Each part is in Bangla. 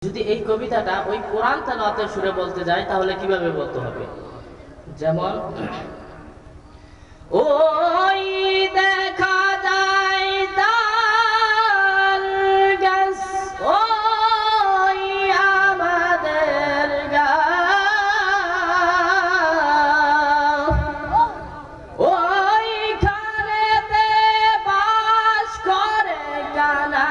যদি এই কবিতাটা ওই কোরআন তেলাওয়াতের সুরে বলতে যাই তাহলে কিভাবে বলতে হবে? যেমন ওই দেখা যায় তাল গাছ ওই আমাদের ওইখানেতে বাস করে কানা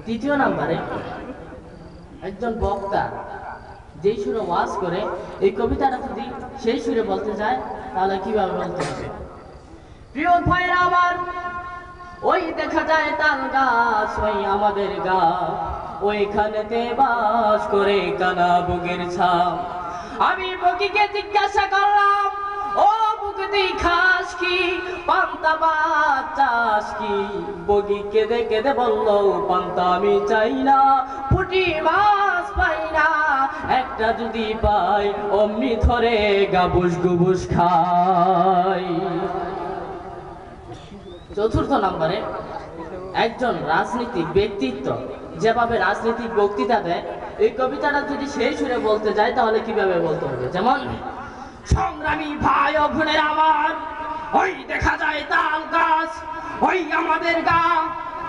তৃতীয় নম্বরে একজন বক্তা যেই সুরে ওয়াজ করে এই কবিতাটা যদি সেই সুরে বলতে যায় তাহলে কিভাবে বলতে হবে? প্রিয় ভাইরা আমার, ওই দেখা যায় তাল গাছ ওই আমাদের গা ওইখানেতে বাস করে কানা বুকের ছাপ। আমি বগিকে জিজ্ঞাসা করলাম, ও বুগদি খাস কি পান্তা ভাত চাস কি? বগি কেঁদে কেঁদে বলল, পান্তা আমি চাই না, পুঁটি মাছ পাই না, একটা যদি পাই অমনি ধরে গাবুস গুবুস খাই। চতুর্থ নম্বরে একজন রাজনীতিক ব্যক্তিত্ব যেভাবে রাজনৈতিক বক্তৃতা দেয় এই কবিতাটা যদি সেই সুরে বলতে যায় তাহলে কিভাবে বলতে হবে? যেমন সংগ্রামী ভাই ও বোনের আমার, ওই দেখা যায় তাল গাছ ওই আমাদের গা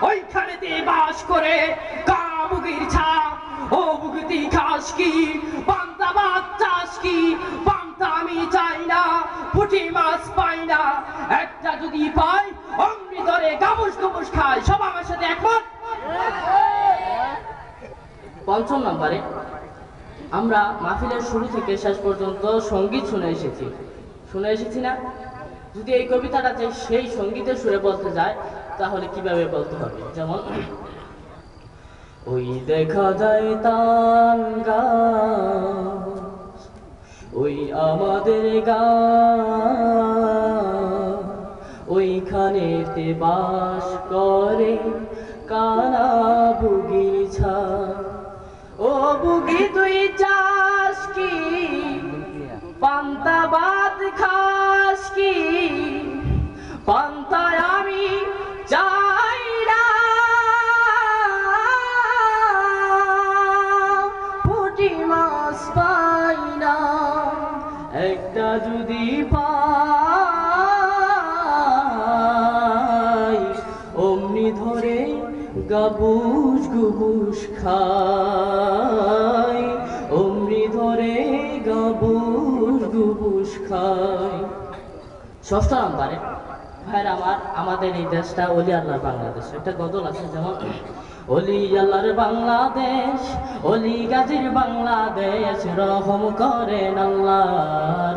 ওইখানেতে বাস করে কা বুগির ছা। ও বুগতি খাস কি পান্তা ভাত চাস কি? পান্তা আমি চাই না, পুঁটি মাছ পাই না, একটা যদি পাই অমনি ধরে গাবুস গুবুস খাই। সব আমার সাথে একমত? পঞ্চম নম্বরে আমরা মাহফিলের শুরু থেকে শেষ পর্যন্ত সঙ্গীত শুনে এসেছি না? যদি এই কবিতাটা সেই সঙ্গীতের সুরে বলতে যায় তাহলে কিভাবে বলতে হবে? যেমন ওই দেখা যায় তাল গাছ ওই আমাদের গা ওইখানেতে বাস করে কানা বুগির ছা। ও বুগি তুই চাস কি পান্তা ভাত খাস কি? পান্তা আমি চাই না, পুঁটি মাছ পাই না, একটা যদি পাই অমনি ধরে গাবুস গুবুস খাই, অমনি ধরে গাবুস গুবুস খাই। ষষ্ঠ নম্বরে ভাইরা আমার, আমাদের এই দেশটা অলি আল্লাহর বাংলাদেশ। একটা গজল আছে, যেমন অলি আল্লাহর বাংলাদেশ অলি গাজীর বাংলাদেশ, রহম করেন আল্লাহ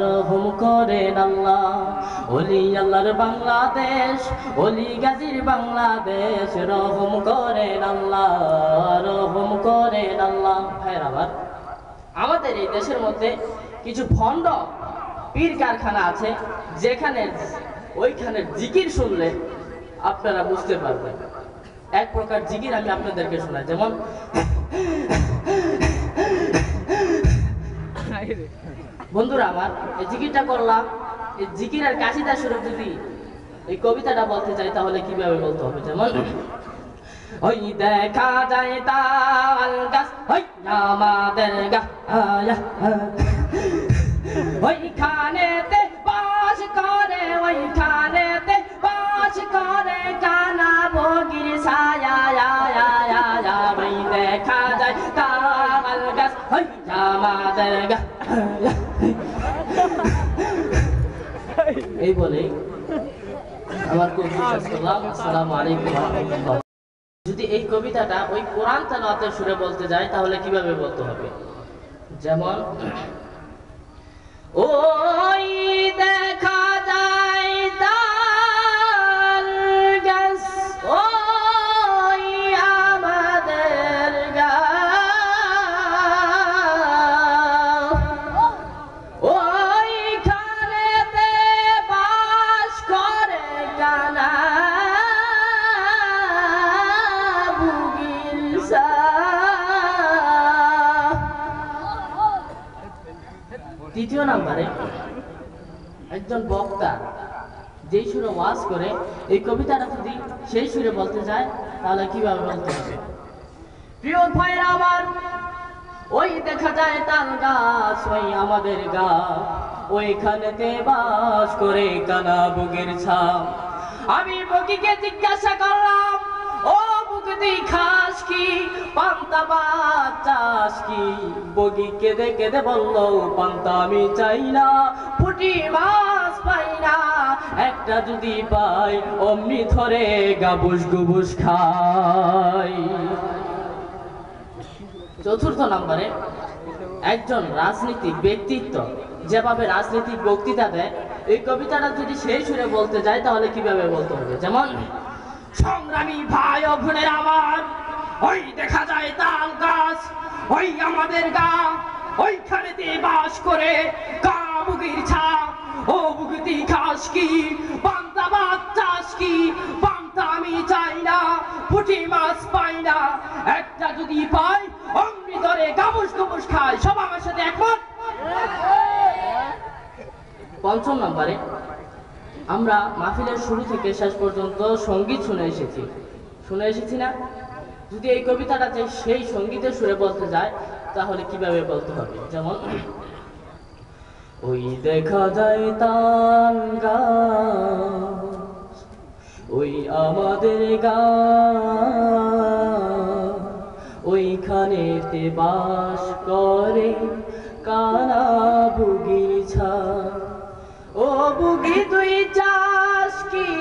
রহম করেন আল্লাহ। অলি আল্লাহর বাংলাদেশ অলি গাজীর বাংলাদেশ, রহম করেন আল্লাহ রহম করেন আল্লাহ। ভাইরা আমার, আমাদের এই দেশের মধ্যে কিছু ভণ্ড পীর কারখানা আছে যেখানে ওইখানে জিকির শুনলে আপনারা বুঝতে পারবেন। এক প্রকার জিকির আমি আপনাদেরকে শোনাই, যেমন বন্ধুরা আমার, এই জিকিরটা করলাম, এই জিকিরের কাশিদা সুরে যদি এই কবিতাটা বলতে চাই তাহলে কিভাবে বলতে হবে? যেমন ওই দেখা যায় তাল গাছ ওই আমাদের গা ওইখানেতে বাস করে ওইখানেতে বাস করে কানা বগির ছায়া। ওই দেখা যায় তাল গাছ ওই আমাদের গা। এই বলে আমার কবিতা শেষ করলাম। আসসালামু আলাইকুম ওয়া রাহমাতুল্লাহ। যদি এই কবিতাটা ওই কোরআন তেলাওয়াতের সুরে বলতে যায় তাহলে কিভাবে বলতে হবে? যেমন ওই দেখা যায় তাল গাছ ওই আমাদের গা ওইখানেতে বাস করে কানা বুগির ছা। তৃতীয় নম্বরে একজন বক্তা যেই সুরে ওয়াজ করে এই কবিতাটা যদি সেই সুরে বলতে যায় তাহলে কিভাবে বলতে হবে? প্রিয় ভাইরা আমার, ওই দেখা যায় তাল গাছ, ওই আমাদের গা, ওইখানেতে বাস করে কানা বুকের ছাপ। আমি বগিকে জিজ্ঞাসা করলাম, ও বুগদি খাস কি, পান্তা ভাত চাস কি? বগি কেঁদে কেঁদে বললো, পান্তা আমি চাই না, পুঁটি মাছ পাই না, একটা যদি পাই অমনি ধরে গাবুস গুবুস খাই। চতুর্থ নম্বরে, একজন রাজনীতিক ব্যক্তিত্ব যেভাবে রাজনৈতিক বক্তৃতা দেয় এই কবিতাটা যদি সেই সুরে বলতে যায় তাহলে কিভাবে বলতে হবে? যেমন, সংগ্রামী ভাই ও বোনেরা আমার, ওই দেখা যায় তাল গাছ, ওই আমাদের গা, ওইখানেতে বাস করে গা বুকের ছাপ। ও বুগতি খাস কি, পান্তা ভাত চাস কি? পান্তা আমি চাই না, পুঁটি মাছ পাই না, একটা যদি পাই অমনি ধরে গাবুস গুবুস খাই। সব আমার সাথে একমত? পঞ্চম নম্বরে, আমরা মাহফিলের শুরু থেকে শেষ পর্যন্ত সঙ্গীত শুনে এসেছি না? যদি এই কবিতাটা যে সেই সঙ্গীতের সুরে বলতে যায় তাহলে কিভাবে বলতে হবে? যেমন, ওই দেখা যায় তাল গাছ, ওই আমাদের গা, ওইখানেতে বাস করে কানা বুগির ছাপ। ও বুগি তুই চাস কি,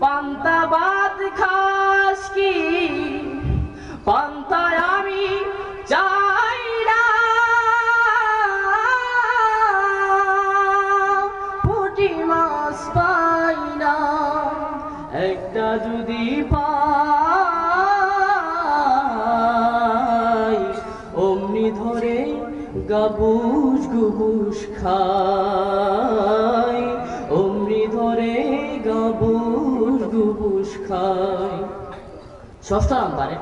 পান্তা ভাত খাস কি? পান্তা আমি চাই না, পুঁটি মাছ পাই না, একটা যদি পাই অমনি ধরে গাবুস গুবুস খাই, অমনি ধরে গাবুস গুবুস খাই। ষষ্ঠ নম্বরে,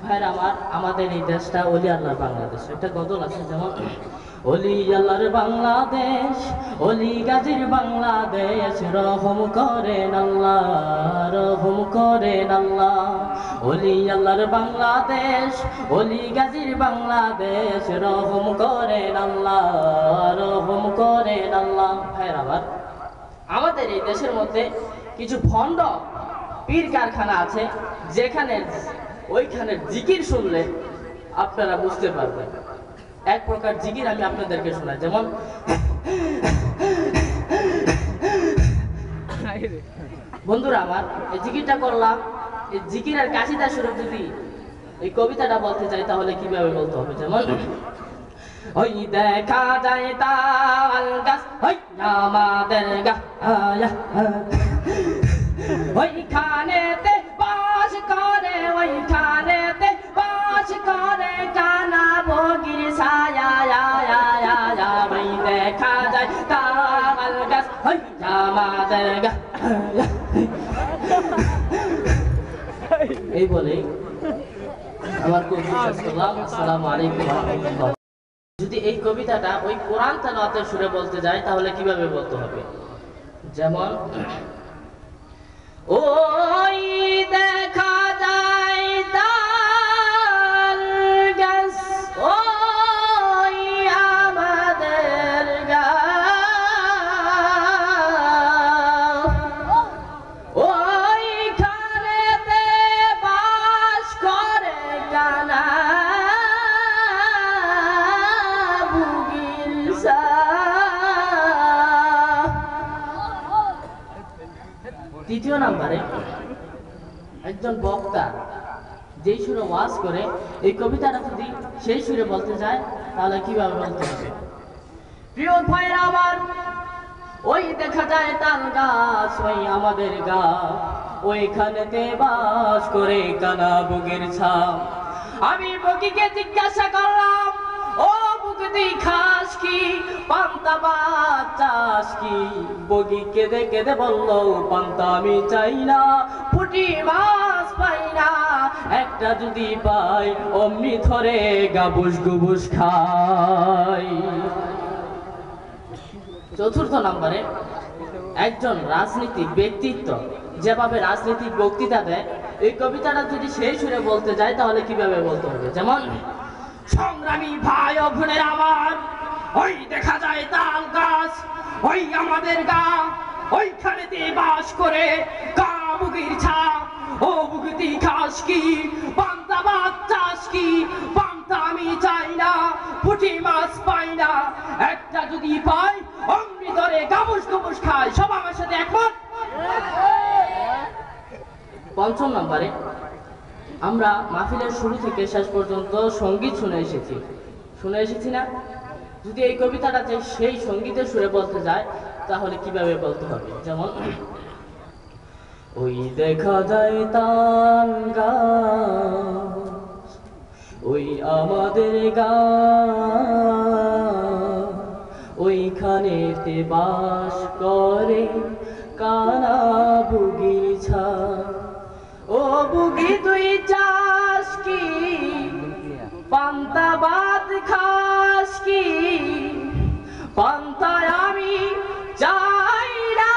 ভাইরা আমার, আমাদের এই দেশটা অলি আল্লাহর বাংলাদেশ। একটা গজল আছে, যেমন, অলি আল্লাহর বাংলাদেশ, অলি গাজীর বাংলাদেশ, রহম করেন আল্লাহ, রহম করেন আল্লাহ। অলি আল্লাহর বাংলাদেশ, অলি গাজীর বাংলাদেশ, রহম করেন আল্লাহ, রহম করেন আল্লাহ। ভাইরা আমার, আমাদের এই দেশের মধ্যে কিছু ভণ্ড পীর কারখানা আছে, যেখানে ওইখানে জিকির শুনলে আপনারা বুঝতে পারবেন। এক প্রকার জিকির আমি আপনাদেরকে শোনাই, যেমন, বন্ধুরা আমার, এই জিকিরটা করলাম, এই জিকিরের কাশিদা সুরে যদি এই কবিতাটা বলতে চাই তাহলে কিভাবে বলতে হবে? যেমন, ওই দেখা যায় তাল গাছ, ওই আমাদের গা, ওইখানেতে বাস করে, ওইখানেতে বাস করে কানা বগির ছায়া। ওই দেখা যায় তাল গাছ, ওই আমাদের গা। এই বলে আমার কবি শেষ করলাম। আসসালামু আলাইকুম ওয়া রাহমাতুল্লাহ। যদি এই কবিতাটা ওই কোরআন তেলাওয়াতের সুরে বলতে যায় তাহলে কিভাবে বলতে হবে? যেমন, ওই দেখা যায় তাল গাছ, ওই আমাদের গা, ওইখানেতে বাস করে কানা বুগির ছাপ। তৃতীয় নম্বরে, একজন বক্তা যেই সুরে ওয়াজ করে এই কবিতাটা যদি সেই সুরে বলতে যায় তাহলে কিভাবে বলতে হবে? প্রিয় ভাইরা আমার, ওই দেখা যায় তাল গাছ, ওই আমাদের গা, ওইখানেতে বাস করে কানা বুকের ছাপ। আমি বগিকে জিজ্ঞাসা করলাম, ও বুগদি খাস কি, পান্তা ভাত চাস কি? বগি কেঁদে কেঁদে বললো, পান্তা আমি চাই না, পুঁটি মাছ পাই না, একটা যদি পাই অমনি ধরে গাবুস গুবুস খাই। চতুর্থ নম্বরে একজন রাজনীতিক ব্যক্তিত্ব যেভাবে রাজনীতিক বক্তৃতা দেয়, এই কবিতাটা যদি সেই সুরে বলতে যায় তাহলে কিভাবে বলতে হবে? যেমন, সংগ্রামী ভাই ও বোনের আমার, ওই দেখা যায় তাল গাছ, ওই আমাদের গা, ওইখানেতে বাস করে কা বুকির ছা, ও বুকিতি খাস কি, পান্তা ভাত চাস কি, পান্তা আমি চাই না, পুঁটি মাছ পাই না, একটা যদি পাই অমনি ধরে গাবুস গাবুস খায়। সব আমার সাথে একমত? পঞ্চম নম্বরে আমরা মাহফিলের শুরু থেকে শেষ পর্যন্ত সঙ্গীত শুনে এসেছি না? যদি এই কবিতাটাতে সেই সঙ্গীতের সুরে বলতে যায় তাহলে কিভাবে বলতে হবে? যেমন, ওই দেখা যায় তাল গাছ, ওই আমাদের গা, ওইখানেতে বাস করে কানা বুগি ছা, ও বুগি তুই চাস কি, পান্তা ভাত খাস কি, পান্তা আমি চাই না,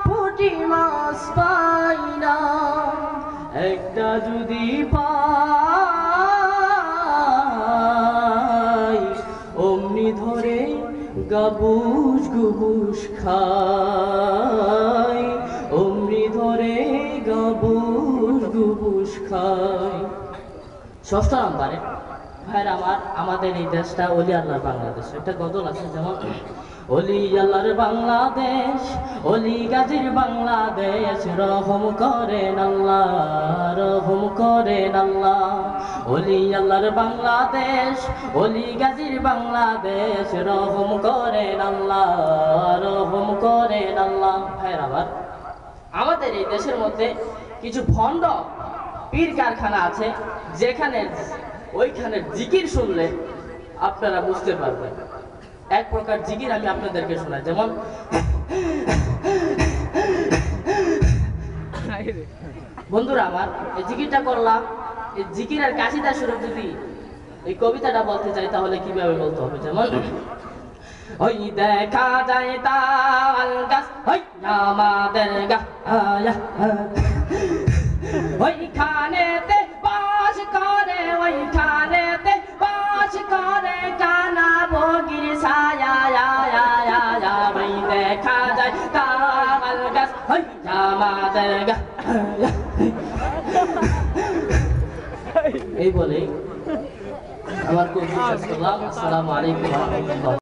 পুঁটি মাছ পাই না, একটা যদি পাই অমনি ধরে গাবুস গুবুস খাই, অমনি ধরে গাবুস গুবুস খাই। ষষ্ঠ নম্বরে ভাইরা আমার, আমাদের এই দেশটা অলি আল্লাহর বাংলাদেশ। একটা গজল আছে, যেমন, অলি আল্লাহর বাংলাদেশ, অলি গাজীর বাংলাদেশ, রহম করেন আল্লাহ, রহম করেন আল্লাহ। অলি আল্লাহর বাংলাদেশ, অলি গাজীর বাংলাদেশ, রহম করেন আল্লাহ, রহম করেন আল্লাহ। ভাইরা আমার, আমাদের এই দেশের মধ্যে কিছু ভণ্ড পীর কারখানা আছে, যেখানে ওইখানে জিকির শুনলে আপনারা বুঝতে পারবেন। এক প্রকার জিকির আমি আপনাদেরকে শোনাই, যেমন, বন্ধুরা আমার, এই জিকিরটা করলাম, এই জিকিরের কাশিদা স্বরূপ যদি এই কবিতাটা বলতে চাই তাহলে কিভাবে বলতে হবে? যেমন, ওই দেখা যায় তাল গাছ, ওই আমাদের গা, ওইখানেতে বাস করে, ওইখানেতে বাস করে কানা বগির ছায়া, ওই দেখা যায় তাল গাছ, ওই আমাদের গা। এই বলে আমার খুব বিশ্বাস করলাম। আসসালামু আলাইকুম ওয়া রাহমাতুল্লাহ।